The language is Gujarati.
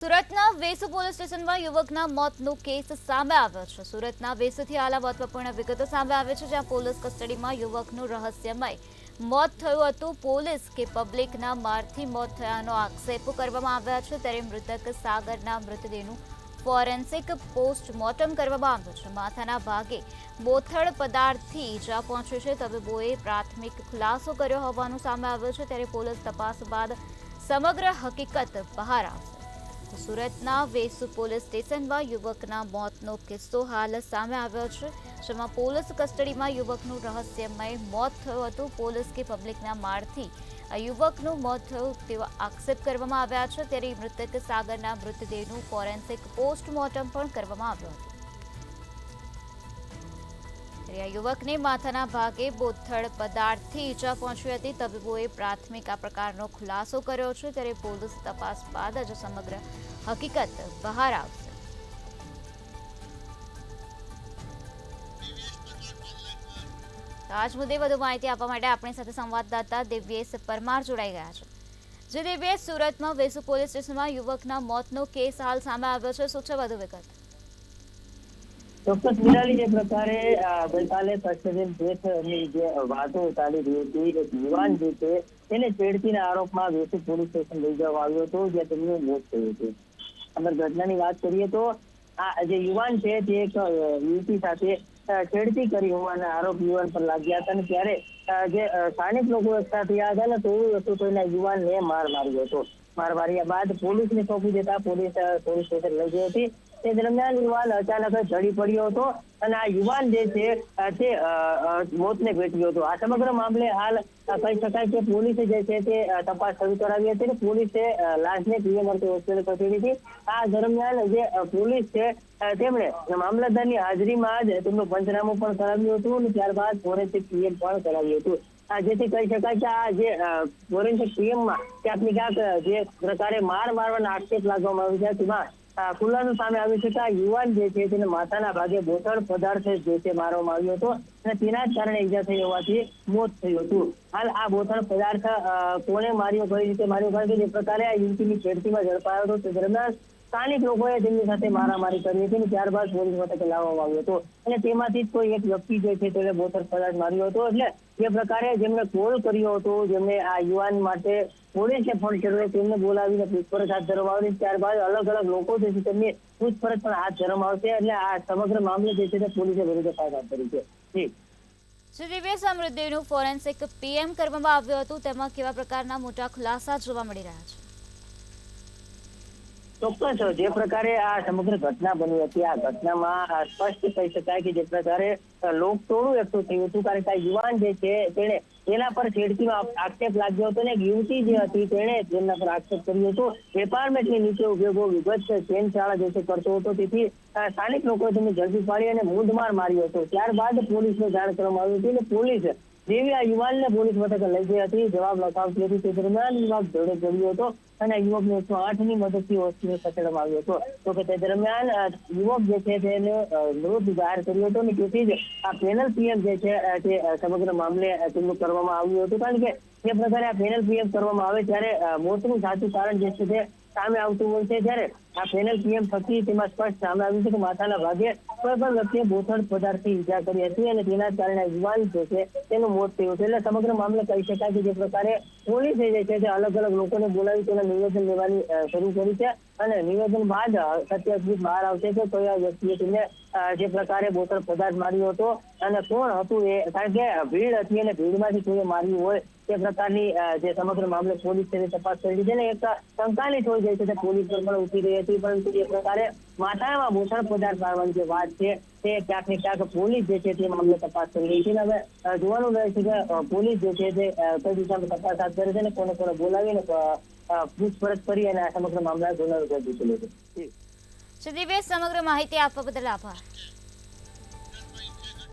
સુરતના વેસુ પોલીસ સ્ટેશનમાં યુવકના મોતનો કેસ સામે આવ્યો છે। સુરતના વેસુથી હાલ મહત્વપૂર્ણ વિગતો સામે આવે છે, જ્યાં પોલીસ કસ્ટડીમાં યુવકનું રહસ્યમય મોત થયું હતું। પોલીસ કે પબ્લિકના મારથી મોત થયાનો આક્ષેપો કરવામાં આવ્યા છે, ત્યારે મૃતક સાગરના મૃતદેહનું ફોરેન્સિક પોસ્ટમોર્ટમ કરવામાં આવ્યું છે। માથાના ભાગે બોથડ પદાર્થથી ઈજા પહોંચી છે। તબીબોએ પ્રાથમિક ખુલાસો કર્યો હોવાનું સામે આવ્યું છે, ત્યારે પોલીસ તપાસ બાદ સમગ્ર હકીકત બહાર આવશે। સુરતના વેસુ પોલીસ સ્ટેશનમાં યુવકના મોતનો કિસ્સો હાલ સામે આવ્યો છે, જેમાં પોલીસ કસ્ટડીમાં યુવકનું રહસ્યમય મોત થયું હતું। પોલીસ કે પબ્લિકના મારથી યુવકનું મોત થયું તેવા આક્ષેપ કરવામાં આવ્યા છે, ત્યારે મૃતક સાગરના મૃતદેહનું ફોરેન્સિક પોસ્ટમોર્ટમ પણ કરવામાં આવ્યું હતું। યુવકને માથાના ભાગે બોથડ પદાર્થથી ઈજા પહોંચી હતી। તબીબોએ પ્રાથમિક આ પ્રકારનો ખુલાસો કર્યો છે, ત્યારે પોલીસ તપાસ બાદ જ સમગ્ર હકીકત બહાર આવશે। આજ મુદ્દે વધુ માહિતી આપવા માટે આપણી સાથે સંવાદદાતા દિવ્યેશ પરમાર જોડાઈ ગયા છે। જે દિવ્યેશ, સુરતમાં વેસુ પોલીસ સ્ટેશનમાં યુવકના મોતનો કેસ હાલ સામે આવ્યો છે, શું છે વધુ વિગત? ચોક્કસ નિરાલી, જે પ્રકારે ગઈકાલે કસ્ટડીયન ડેથની જે વાતો ચાલી રહી હતી, એક યુવાન જે છે તેને છેડતીના આરોપમાં વેસુ પોલીસ સ્ટેશન લઈ જવામાં આવ્યો હતો, જ્યાં તેમનું મોત થયું હતું। અગર ઘટનાની વાત કરીએ તો આ જે યુવાન છે તે એક યુવતી સાથે છેડતી કરી હોવાના આરોપ યુવાન પર લાગ્યા હતા, અને ત્યારે જે સ્થાનિક લોકો એકઠા થયા હતા ને, તો એવું હતું તો એના યુવાનને માર માર્યો હતો। માર માર્યા બાદ પોલીસને સોંપી દેતા પોલીસ સ્ટેશન લઈ ગઈ હતી। તે દરમિયાન યુવાન અચાનક જ ઢળી પડ્યો હતો, અને આ યુવાન જે છે તે મોતને ભેટ્યો હતો। આ સમગ્ર મામલે હાલ કહી શકાય કે પોલીસે જે છે તે તપાસ શરૂ કરાવી હતી, અને પોલીસે લાશને પીએમ હોસ્પિટલ ખસેડી હતી। આ દરમિયાન જે પોલીસ છે તેમણે મામલતદારની હાજરીમાં જ તેમનું પંચનામું પણ કરાવ્યું હતું, અને ત્યારબાદ ફોરેન્સિક પીએમ પણ કરાવ્યું હતું। જેથી કહી શકાય કે આ જે ફોરેન્સિક પીએમમાં ક્યાંક ને ક્યાંક જે પ્રકારે માર મારવાના આક્ષેપ લાગવામાં આવ્યા છે, તેમાં ખુલાસો સામે આવ્યું છે કે આ યુવાન જે છે તેને માથાના ભાગે બોથડ પદાર્થ જે છે મારવામાં આવ્યો હતો, અને તેના જ કારણે ઈજા થઈ હોવાથી મોત થયું હતું। હાલ આ બોથડ પદાર્થ કોને માર્યો, કઈ રીતે માર્યો, કારણ કે જે પ્રકારે આ યુવતીની છેડતીમાં ઝડપાયો હતો, તે દરમિયાન સ્થાનિક લોકોએ તેમની સાથે મારામારી કરી હતી, અને ત્યારબાદ પોલીસ મથકે લાવવામાં આવ્યો હતો, અને તેમાંથી જ કોઈ એક વ્યક્તિ જે છે તેને બોથડ પદાર્થ માર્યો હતો। એટલે જે પ્રકારે જેમણે કોલ કર્યો હતો, જેમણે આ યુવાન માટે પોલીસે ફોન કર્યો, તેમને બોલાવીને પૂછપરછ હાથ ધરવામાં આવી। ત્યારબાદ અલગ અલગ લોકો જે છે તેમની પૂછપરછ પણ હાથ ધરવામાં આવશે। એટલે આ સમગ્ર મામલે જે છે તે પોલીસે વધુ તપાસ હાથ ધરી છે। દિવ્યેશ, આ મૃતદેહનું ફોરેન્સિક પીએમ કરવામાં આવ્યું હતું, તેમાં કેવા પ્રકારના મોટા ખુલાસા જોવા મળી રહ્યા છે? ચોક્કસ, જે પ્રકારે આ સમગ્ર ઘટના બની હતી, આ ઘટનામાં સ્પષ્ટ કહી શકાય કે જે પ્રકારે લોકટોળું એકઠું થયું હતું, કારણ કે આ યુવાન જે છે તેને તેના પર છેડતીનો આક્ષેપ લાગ્યો હતો, અને એક યુવતી જે હતી તેણે તેમના પર આક્ષેપ કર્યો હતો। એપાર્ટમેન્ટની નીચે ઉદ્યોગો વિગત ચેનચાળા જે છે કરતો હતો, તેથી સ્થાનિક લોકોએ તેને ઝડપી પાડી અને મૂંઢમાર માર્યો હતો। ત્યારબાદ પોલીસને જાણ કરવામાં આવી હતી, અને પોલીસ જેવી આ યુવાનને પોલીસ મથકે લઈ ગઈ હતી, જવાબ લખાવતી હતી, તે દરમિયાન યુવક ઢળે ચડ્યો હતો, અને યુવકને 108ની મદદથી હોસ્પિટલ ખસેડવામાં આવ્યો હતો। તો કે તે દરમિયાન યુવક જે છે તેને મૃત જાહેર કર્યો હતો, અને તેથી જ આ પેનલ પીએમ જે છે તે સમગ્ર મામલે તેમનું કરવામાં આવ્યું હતું, કારણ કે જે પ્રકારે આ પેનલ પીએમ કરવામાં આવે ત્યારે મોતનું સાચું કારણ જે છે તે સામે આવતું હોય છે। જ્યારે આ પેનલ પીએમ થકી તેમાં સ્પષ્ટ સામે આવ્યું છે કે માથાના ભાગે કોઈ પણ વ્યક્તિએ બોથડ પદાર્થથી ઈજા કરી હતી, અને તેના કારણે યુવાન જે છે તેનું મોત થયું છે। એટલે સમગ્ર મામલે કહી શકાય કે જે પ્રકારે પોલીસે જે છે તે અલગ અલગ લોકોને બોલાવી તેના નિવેદન લેવાની શરૂ કરી છે, અને નિવેદન બાદ સત્યાવીસ બહાર આવશે કે કયા વ્યક્તિએ તેમને જે પ્રકારે બોથડ પદાર્થ માર્યો હતો અને કોણ હતું એ, કારણ કે ભીડ હતી અને ભીડમાંથી કોઈએ માર્યું હોય તે પ્રકારની જે સમગ્ર મામલે પોલીસ તેની તપાસ કરી છે, ને એક શંકાની થોડી જાય છે તે પોલીસ પર પણ ઉઠી રહી હતી, પરંતુ જે પ્રકારે માથામાં બોથડ પદાર્થ મારવાની જે વાત છે તે ક્યાંક ને ક્યાંક પોલીસ જે છે તે મામલે તપાસ કરી રહી છે। હવે જોવાનું રહે છે કે પોલીસ જે છે તે કઈ દિશામાં તપાસ હાથ ધરે છે, ને કોને કોને બોલાવીને પૂછપરછ કરી અને આ સમગ્ર મામલા ગુનાનો છે। દિવ્યેશ, સમગ્ર માહિતી આપવા બદલ આભાર।